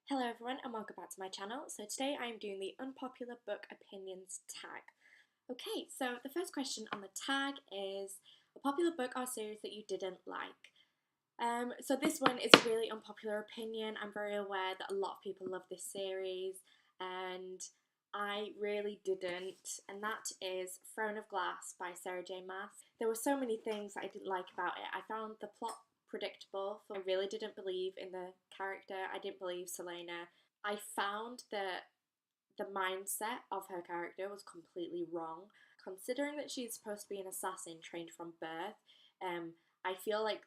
Hello everyone and welcome back to my channel. So today I'm doing the Unpopular Book Opinions tag. Okay, so the first question on the tag is a popular book or series that you didn't like. So this one is a really unpopular opinion. I'm very aware that a lot of people love this series and I really didn't, and that is Throne of Glass by Sarah J Maas. There were so many things that I didn't like about it. I found the plot predictable. I really didn't believe in the character. I didn't believe Selena. I found that the mindset of her character was completely wrong. Considering that she's supposed to be an assassin trained from birth, I feel like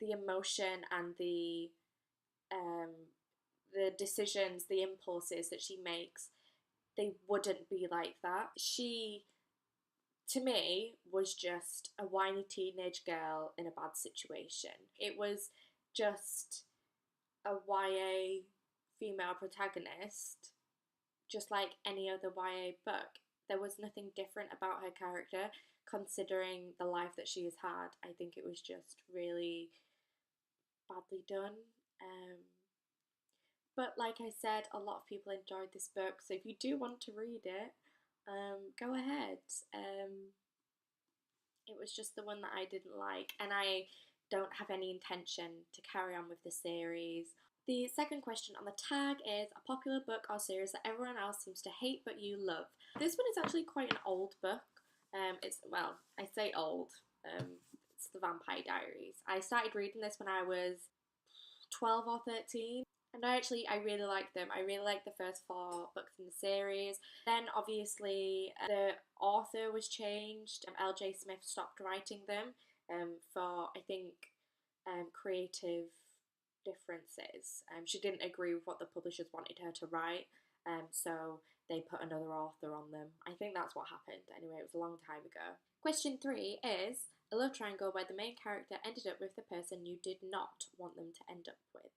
the emotion and the decisions, the impulses that she makes, they wouldn't be like that. She, to me, was just a whiny teenage girl in a bad situation. It was just a YA female protagonist, just like any other YA book. There was nothing different about her character, considering the life that she has had. I think it was just really badly done. But like I said, a lot of people enjoyed this book, so if you do want to read it, go ahead. It was just the one that I didn't like, and I don't have any intention to carry on with the series. The second question on the tag is a popular book or series that everyone else seems to hate but you love. This one is actually quite an old book. Well, I say old. It's the Vampire Diaries. I started reading this when I was 12 or 13. And I really liked them. I really liked the first 4 books in the series. Then obviously the author was changed. L.J. Smith stopped writing them for, I think, creative differences. She didn't agree with what the publishers wanted her to write, so they put another author on them. I think that's what happened. Anyway, it was a long time ago. Question 3 is a love triangle where the main character ended up with the person you did not want them to end up with.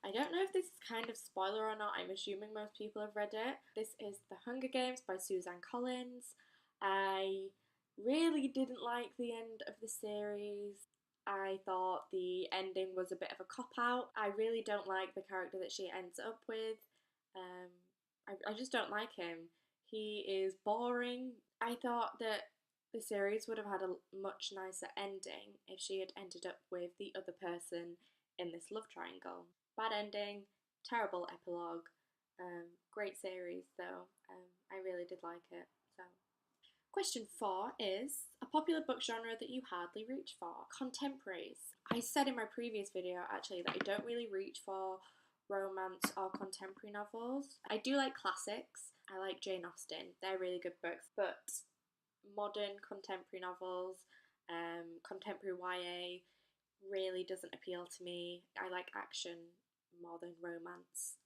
I don't know if this is kind of spoiler or not. I'm assuming most people have read it. This is The Hunger Games by Suzanne Collins. I really didn't like the end of the series. I thought the ending was a bit of a cop-out. I really don't like the character that she ends up with. I just don't like him. He is boring. I thought that the series would have had a much nicer ending if she had ended up with the other person in this love triangle. Bad ending, terrible epilogue. Great series though. I really did like it. So, question 4 is a popular book genre that you hardly reach for. Contemporaries. I said in my previous video actually that I don't really reach for romance or contemporary novels. I do like classics. I like Jane Austen. They're really good books, but modern contemporary novels, contemporary YA really doesn't appeal to me. I like action more than romance.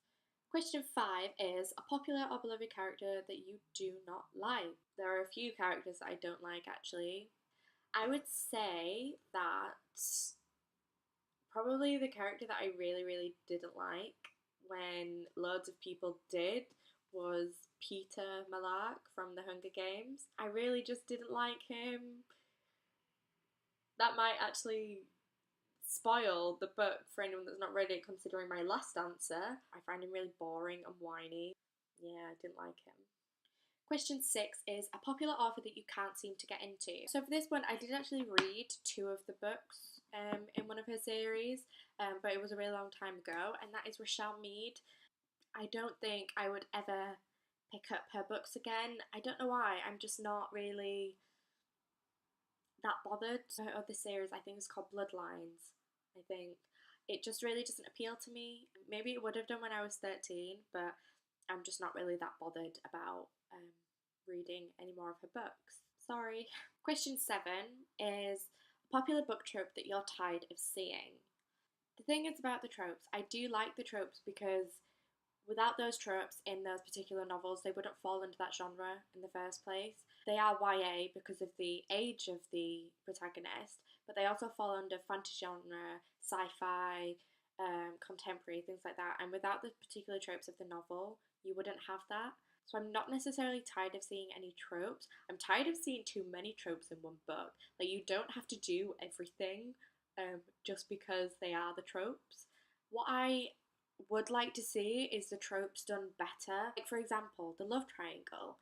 Question 5 is a popular or beloved character that you do not like. There are a few characters that I don't like actually. I would say that probably the character that I really didn't like when loads of people did was Peter Malark from The Hunger Games. I really just didn't like him. That might actually spoil the book for anyone that's not read it, considering my last answer. I find him really boring and whiny. Yeah, I didn't like him. Question 6 is a popular author that you can't seem to get into. So for this one, I did actually read 2 of the books in one of her series, but it was a really long time ago, and that is Rochelle Mead. I don't think I would ever pick up her books again. I don't know why. I'm just not really that bothered. Her other series, I think, is called Bloodlines. I think it just really doesn't appeal to me. Maybe it would have done when I was 13, but I'm just not really that bothered about reading any more of her books. Sorry. Question 7 is a popular book trope that you're tired of seeing. The thing is about the tropes, I do like the tropes because without those tropes in those particular novels, they wouldn't fall into that genre in the first place. They are YA because of the age of the protagonist, but they also fall under fantasy genre, sci-fi, contemporary, things like that. And without the particular tropes of the novel, you wouldn't have that. So I'm not necessarily tired of seeing any tropes. I'm tired of seeing too many tropes in one book. Like, you don't have to do everything just because they are the tropes. What I would like to see is the tropes done better. Like, for example, the love triangle.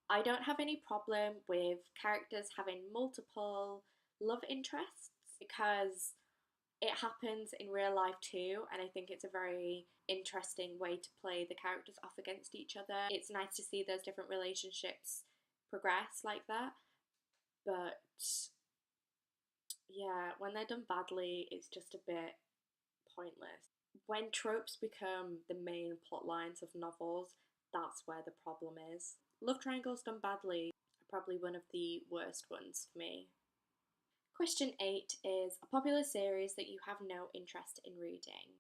I don't have any problem with characters having multiple love interests because it happens in real life too, and I think it's a very interesting way to play the characters off against each other. It's nice to see those different relationships progress like that, but yeah, when they're done badly, it's just a bit pointless. When tropes become the main plot lines of novels, that's where the problem is. Love triangles done badly are probably one of the worst ones for me. Question 8 is a popular series that you have no interest in reading.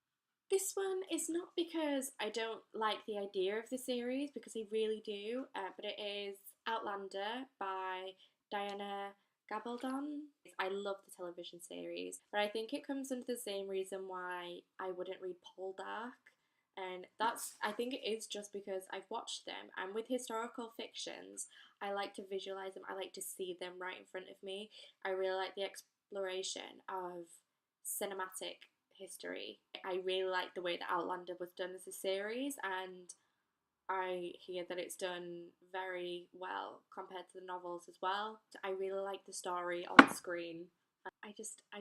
This one is not because I don't like the idea of the series, because I really do, but it is Outlander by Diana Gabaldon. I love the television series, but I think it comes under the same reason why I wouldn't read Poldark. And I think it is just because I've watched them. And with historical fictions, I like to visualize them, I like to see them right in front of me. I really like the exploration of cinematic history. I really like the way that Outlander was done as a series, and I hear that it's done very well compared to the novels as well. I really like the story on screen. I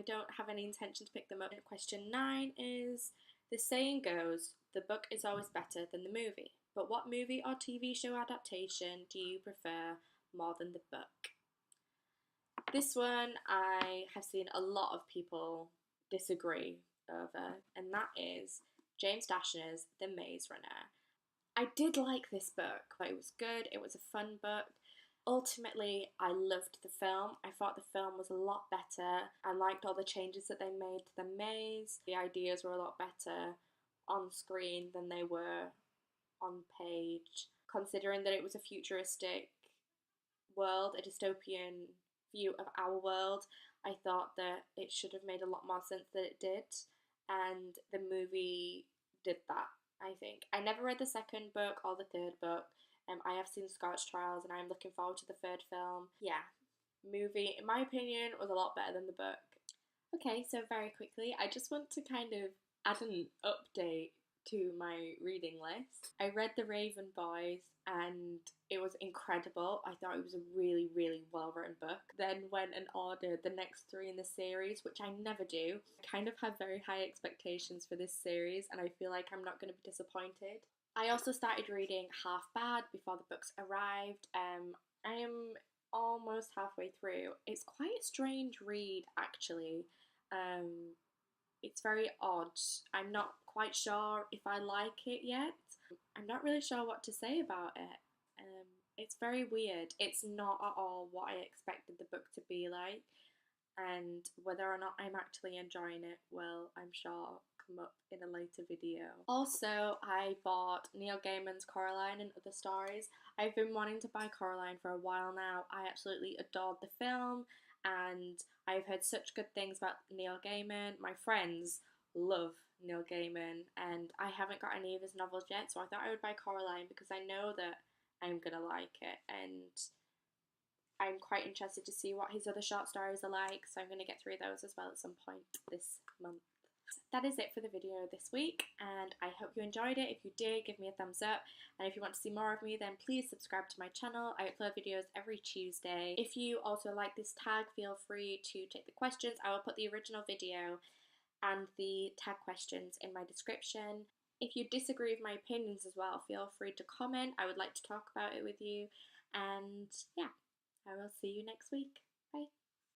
don't have any intention to pick them up. Question 9 is the saying goes, the book is always better than the movie. But what movie or TV show adaptation do you prefer more than the book? This one I have seen a lot of people disagree over, and that is James Dashner's The Maze Runner. I did like this book. It was good, it was a fun book. Ultimately, I loved the film. I thought the film was a lot better. I liked all the changes that they made to the maze. The ideas were a lot better on screen than they were on page. Considering that it was a futuristic world, a dystopian view of our world, I thought that it should have made a lot more sense than it did. And the movie did that, I think. I never read the second book or the third book. I have seen Scorch Trials and I'm looking forward to the third film. Yeah, movie, in my opinion, was a lot better than the book. Okay, so very quickly, I just want to kind of add an update to my reading list. I read The Raven Boys and it was incredible. I thought it was a really, really well written book. Then went and ordered the next 3 in the series, which I never do. I kind of have very high expectations for this series and I feel like I'm not going to be disappointed. I also started reading Half Bad before the books arrived. I am almost halfway through. It's quite a strange read, actually. It's very odd. I'm not quite sure if I like it yet. I'm not really sure what to say about it. It's very weird. It's not at all what I expected the book to be like, and whether or not I'm actually enjoying it will, I'm sure, come up in a later video. Also, I bought Neil Gaiman's Coraline and Other Stories. I've been wanting to buy Coraline for a while now. I absolutely adored the film and I've heard such good things about Neil Gaiman. My friends love Neil Gaiman and I haven't got any of his novels yet, so I thought I would buy Coraline because I know that I'm gonna like it, and I'm quite interested to see what his other short stories are like, so I'm going to get through those as well at some point this month. That is it for the video this week, and I hope you enjoyed it. If you did, give me a thumbs up, and if you want to see more of me, then please subscribe to my channel. I upload videos every Tuesday. If you also like this tag, feel free to take the questions. I will put the original video and the tag questions in my description. If you disagree with my opinions as well, feel free to comment. I would like to talk about it with you, and yeah. I will see you next week. Bye.